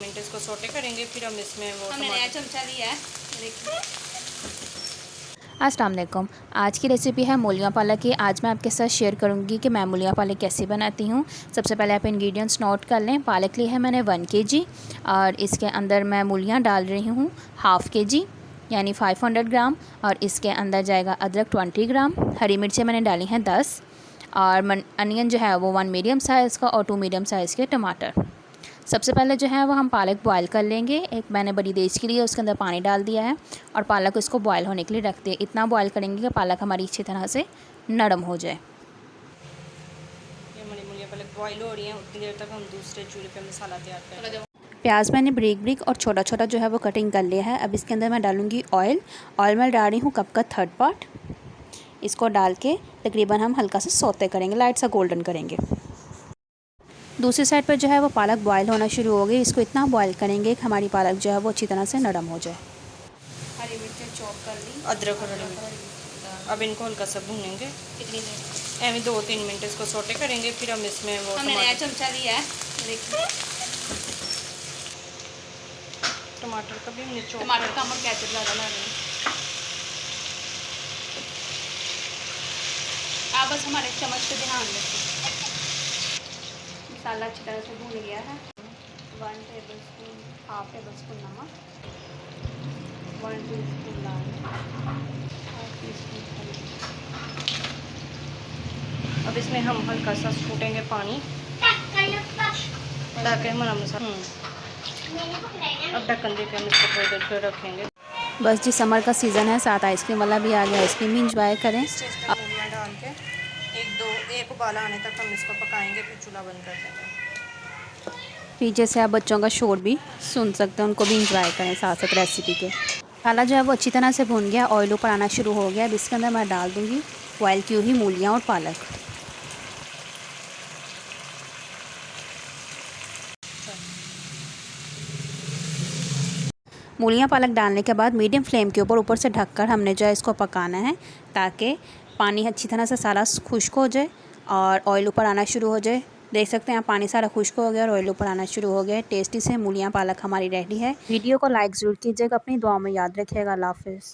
Minute इसको सोटे करेंगे, फिर हम इसमें वो हमने नया चमचा लिया है। देखिए, अस्सलाम वालेकुम। आज की रेसिपी है मूलियाँ पालक की। आज मैं आपके साथ शेयर करूंगी कि मैं मूलियाँ पालक कैसे बनाती हूँ। सबसे पहले आप इंग्रेडिएंट्स नोट कर लें। पालक ली है मैंने 1 kg और इसके अंदर मैं मूलियाँ डाल रही हूँ ½ kg यानी 500 ग्राम, और इसके अंदर जाएगा अदरक 20 ग्राम, हरी मिर्चें मैंने डाली हैं 10, और अनियन जो है वो 1 मीडियम साइज़ का और 2 मीडियम साइज़ के टमाटर। सबसे पहले जो है वो हम पालक बॉयल कर लेंगे। एक मैंने बड़ी देज के लिए उसके अंदर पानी डाल दिया है और पालक को इसको बॉयल होने के लिए रख दिया। इतना बॉयल करेंगे कि पालक हमारी अच्छी तरह से नरम हो जाए। ये हमारी मूलियाँ पालक बॉयल हो रही हैं, उतनी देर तक हम दूसरे चूल्हे पे मसाला तैयार करेंगे। प्याज मैंने ब्रिक ब्रिक और छोटा छोटा जो है वो कटिंग कर लिया है। अब इसके अंदर मैं डालूँगी ऑयल। ऑयल में डाल रही हूँ कप का 1/3 पार्ट। इसको डाल के तकरीबन हम हल्का सा सौते करेंगे, लाइट सा गोल्डन करेंगे। दूसरी साइड पर जो है वो पालक बॉयल होना शुरू हो गई। इसको इतना बॉयल करेंगे कि हमारी पालक जो है वो अच्छी तरह से नरम हो जाए। हरी मिर्चें चॉप कर ली, अदरक और हरी मिर्च। अब इनको हल्का सा भूनेंगे, कितनी देर? ऐਵੇਂ 2-3 मिनट इसको सोटे करेंगे, फिर हम इसमें वो हमने नया चमचा लिया है। देखिए, टमाटर का भी हमने टमाटर का हम केचप ज़्यादा ला रहे हैं। आप बस हमारे चम्मच पे ध्यान रखें। मसाला अच्छी तरह से भून गया है। 1 टेबलस्पून, ½ टेबलस्पून नमक, 1 टीस्पून लाल मिर्च, 1 टीस्पून हल्दी। अब इसमें हम हल्का सा छूटेंगे पानी ताकि हमारा मसाला अब ढक्कन दे के हम इसको थोड़ी देर फिर रखेंगे। बस जी, समर का सीज़न है, साथ आइसक्रीम वाला भी आ गया। आइसक्रीम भी इंजॉय करें। मूलियाँ डाल के एक उबाला आने तक हम इसको पकाएंगे, फिर चूल्हा बंद कर देंगे। पीछे से आप बच्चों का शोर भी सुन सकते हैं, उनको भी इंजॉय करें साथ साथ रेसिपी के। मसाला जो है वो अच्छी तरह से भून गया, ऑयल ऊपर आना शुरू हो गया। अब इसके अंदर मैं डाल दूँगी बॉयल की हुई मूलियाँ और पालक। मूलियाँ पालक डालने के बाद मीडियम फ्लेम के ऊपर से ढककर हमने जो है इसको पकाना है, ताकि पानी अच्छी तरह से सारा खुश्क हो जाए और ऑयल ऊपर आना शुरू हो जाए। देख सकते हैं पानी सारा खुश्क हो गया और ऑयल ऊपर आना शुरू हो गया। टेस्टी से मूलियाँ पालक हमारी रेडी है। वीडियो को लाइक ज़रूर कीजिएगा, अपनी दुआ में याद रखिएगा। अल्लाह हाफ़िज़।